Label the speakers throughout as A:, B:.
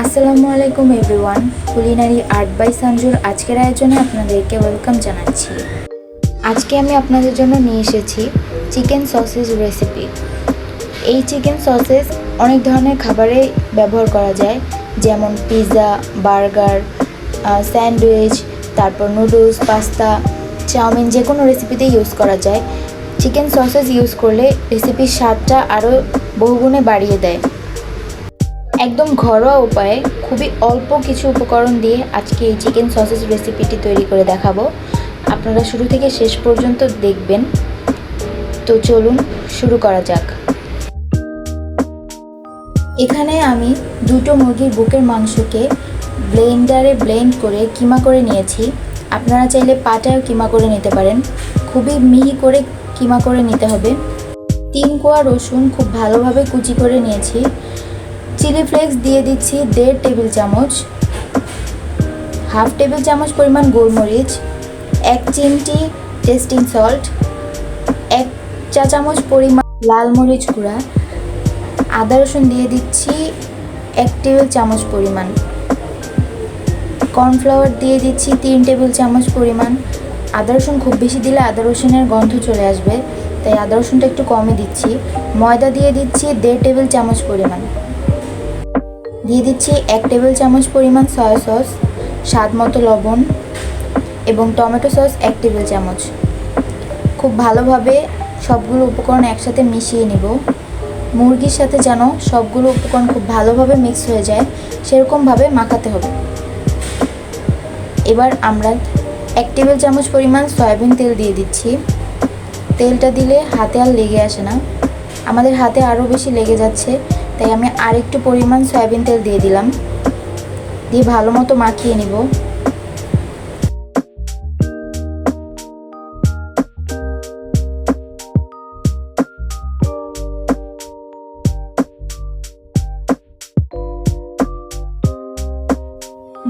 A: আসসালামু আলাইকুম everyone. Culinary art by সঞ্জুর আজকের আয়োজনে আপনাদেরকে ওয়েলকাম জানাচ্ছি। আজকে আমি আপনাদের জন্য নিয়ে এসেছি চিকেন সসেজ রেসিপি। এই চিকেন সসেজ অনেক ধরনের খাবারে ব্যবহার করা যায়, যেমন পিৎজা, বার্গার, স্যান্ডউইচ, তারপর নুডলস, পাস্তা, চাউমিন, যে কোনো রেসিপিতে ইউজ করা যায়। চিকেন সসেজ ইউজ করলে রেসিপির স্বাদটা আরও বহুগুণে বাড়িয়ে দেয়। একদম ঘরোয়া উপায়ে খুবই অল্প কিছু উপকরণ দিয়ে আজকে এই চিকেন সসেজ রেসিপিটি তৈরি করে দেখাবো। আপনারা শুরু থেকে শেষ পর্যন্ত দেখবেন। তো চলুন শুরু করা যাক। এখানে আমি দুটো মুরগির বুকের মাংসকে ব্লেন্ডারে ব্লেন্ড করে কিমা করে নিয়েছি। আপনারা চাইলে পাটায়ও কিমা করে নিতে পারেন। খুবই মিহি করে কিমা করে নিতে হবে। 3 কোয়া রসুন খুব ভালোভাবে কুচি করে নিয়েছি। চিলি ফ্লেক্স দিয়ে দিচ্ছি 1.5 টেবিল চামচ, 1/2 টেবিল চামচ পরিমাণ গোলমরিচ, 1 চিমটি টেস্টিং সল্ট, 1 চা চামচ পরিমাণ লাল মরিচ গুঁড়া, আদা রসুন দিয়ে দিচ্ছি 1 টেবিল চামচ পরিমাণ, কর্নফ্লাওয়ার দিয়ে দিচ্ছি 3 টেবিল চামচ পরিমাণ। আদা রসুন খুব বেশি দিলে আদা রসুনের গন্ধ চলে আসবে, তাই আদা রসুনটা একটু কমই দিচ্ছি। ময়দা দিয়ে দিচ্ছি 1.5 টেবিল চামচ পরিমাণ। দিয়ে দিচ্ছি 1 টেবিল চামচ পরিমাণ সয়া সস, স্বাদ মতো লবণ এবং টমেটো সস 1 টেবিল চামচ। খুব ভালোভাবে সবগুলো উপকরণ একসাথে মিশিয়ে নিব। মুরগির সাথে যেন সবগুলো উপকরণ খুব ভালোভাবে মিক্স হয়ে যায়, সেরকমভাবে মাখাতে হবে। এবার আমরা 1 টেবিল চামচ পরিমাণ সয়াবিন তেল দিয়ে দিচ্ছি। তেলটা দিলে হাতে আর লেগে আসে না, আমাদের হাতে আরও বেশি লেগে যাচ্ছে, তাই আমি আরেকটু পরিমাণ সয়াবিন তেল দিয়ে দিলাম। দিয়ে ভালো মতো মাখিয়ে নিব।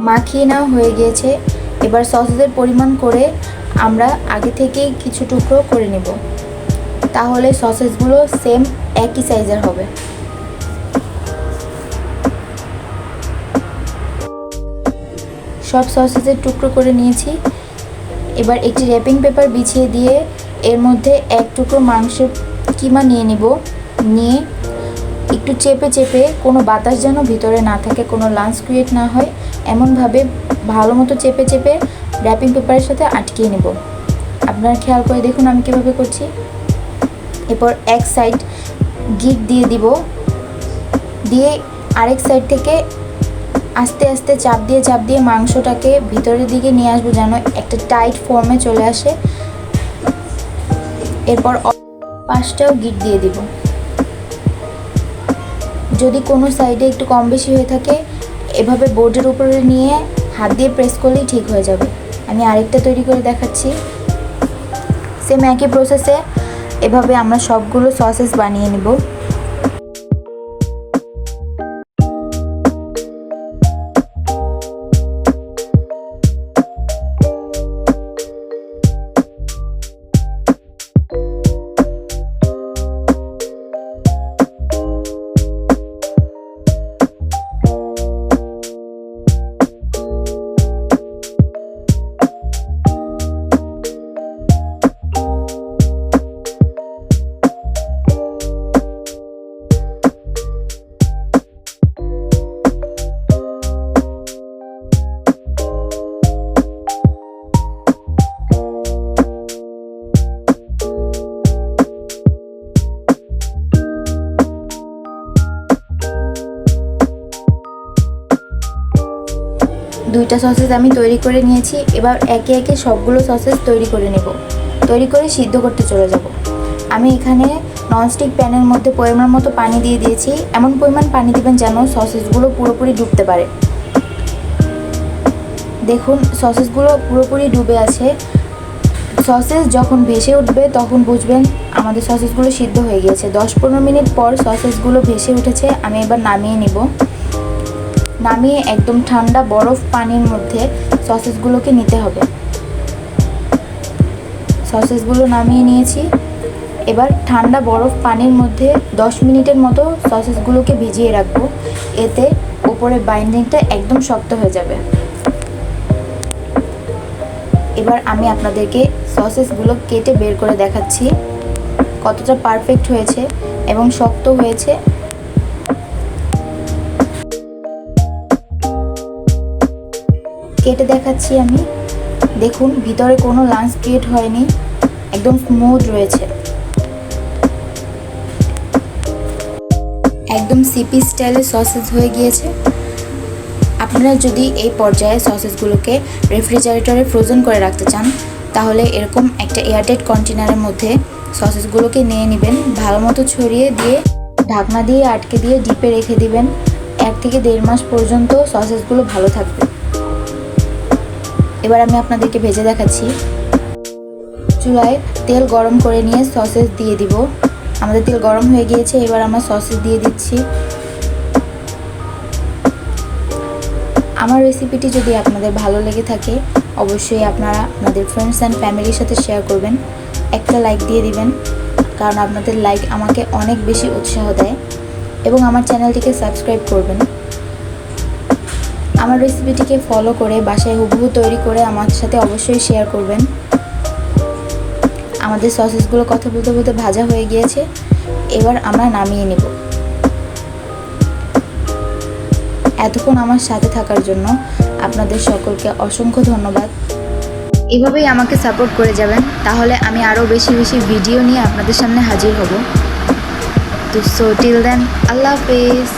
A: মাখিয়ে নেওয়া হয়ে গিয়েছে। এবার সসেজের পরিমাণ করে আমরা আগে থেকেই কিছু টুকরো করে নেব, তাহলে সসেজগুলো সেম একই সাইজের হবে। সব সসেজের টুকরো করে নিয়েছি। এবার একটি র্যাপিং পেপার বিছিয়ে দিয়ে এর মধ্যে 1 টুকরো মাংসের কিমা নিয়ে নিব। নিয়ে একটু চেপে চেপে, কোনো বাতাস যেন ভিতরে না থাকে, কোনো লাঞ্চ ক্রিয়েট না হয়, এমনভাবে ভালো মতো চেপে চেপে র্যাপিং পেপারের সাথে আটকিয়ে নেব। আপনারা খেয়াল করে দেখুন আমি কীভাবে করছি। এরপর এক সাইড গিট দিয়ে দিব, দিয়ে আরেক সাইড থেকে আস্তে আস্তে চাপ দিয়ে মাংসটাকে ভিতরের দিকে নিয়ে আসবো, যেন একটা টাইট ফর্মে চলে আসে। এরপর পাশটাও গিট দিয়ে দিব। যদি কোনো সাইডে একটু কম বেশি হয়ে থাকে, এভাবে বোর্ডের উপরে নিয়ে হাত দিয়ে প্রেস করলেই ঠিক হয়ে যাবে। আমি আরেকটা তৈরি করে দেখাচ্ছি। সেম একই প্রসেসে এভাবে আমরা সবগুলো সসেস বানিয়ে নিব। দুইটা সসেস আমি তৈরি করে নিয়েছি। এবার একে একে সবগুলো সসেস তৈরি করে নেব। তৈরি করে সিদ্ধ করতে চলে যাব। আমি এখানে ননস্টিক প্যানের মধ্যে পরিমাণ মতো পানি দিয়ে দিয়েছি। এমন পরিমাণ পানি দিবেন যেন সসেসগুলো পুরোপুরি ডুবতে পারে। দেখুন সসেসগুলো পুরোপুরি ডুবে আছে। সসেস যখন ভেসে উঠবে তখন বুঝবেন আমাদের সসেসগুলো সিদ্ধ হয়ে গিয়েছে। 10-15 মিনিট পর সসেসগুলো ভেসে উঠেছে। আমি এবার নামিয়ে নিব। নামিয়ে একদম ঠান্ডা বরফ পানির মধ্যে সসেসগুলোকে নিতে হবে। সসেসগুলো নামিয়ে নিয়েছি। এবার ঠান্ডা বরফ পানির মধ্যে 10 মিনিটের মতো সসেসগুলোকে ভিজিয়ে রাখবো। এতে ওপরের বাইন্ডিংটা একদম শক্ত হয়ে যাবে। এবার আমি আপনাদেরকে সসেসগুলো কেটে বের করে দেখাচ্ছি কতটা পারফেক্ট হয়েছে এবং শক্ত হয়েছে। কেটে দেখাচ্ছি আমি, দেখুন ভিতরে কোনো লাঞ্চ ক্রিয়েট হয়নি, একদম স্মুথ রয়েছে, একদম সিপি স্টাইলে সসেজ হয়ে গিয়েছে। আপনারা যদি এই পর্যায়ে সসেসগুলোকে রেফ্রিজারেটরে ফ্রোজেন করে রাখতে চান তাহলে এরকম একটা এয়ারটাইট কন্টেনারের মধ্যে সসেসগুলোকে নিয়ে নেবেন, ভালো মতো ছড়িয়ে দিয়ে ঢাকনা দিয়ে আটকে দিয়ে ডিপে রেখে দিবেন। 1 থেকে 1.5 মাস পর্যন্ত সসেসগুলো ভালো থাকবে। এবার আমি আপনাদেরকে ভেজে দেখাচ্ছি। চুলায় তেল গরম করে নিয়ে সসেস দিয়ে দিব। আমাদের তেল গরম হয়ে গিয়েছে, এবার আমরা সসেস দিয়ে দিচ্ছি। আমার রেসিপিটি যদি আপনাদের ভালো লেগে থাকে অবশ্যই আপনারা আপনাদের ফ্রেন্ডস অ্যান্ড ফ্যামিলির সাথে শেয়ার করবেন। একটা লাইক দিয়ে দিবেন, কারণ আপনাদের লাইক আমাকে অনেক বেশি উৎসাহ দেয়, এবং আমার চ্যানেলটিকে সাবস্ক্রাইব করবেন। আমার রেসিপিটিকে ফলো করে বাসায় হুবহু তৈরি করে আমার সাথে অবশ্যই শেয়ার করবেন। আমাদের সসেসগুলো কথা বলতে বলতে ভাজা হয়ে গিয়েছে, এবার আমরা নামিয়ে নেব। এতক্ষণ আমার সাথে থাকার জন্য আপনাদের সকলকে অসংখ্য ধন্যবাদ। এভাবেই আমাকে সাপোর্ট করে যাবেন, তাহলে আমি আরও বেশি বেশি ভিডিও নিয়ে আপনাদের সামনে হাজির হব। তো সো টিল দেন, আল্লাহ হাফেজ।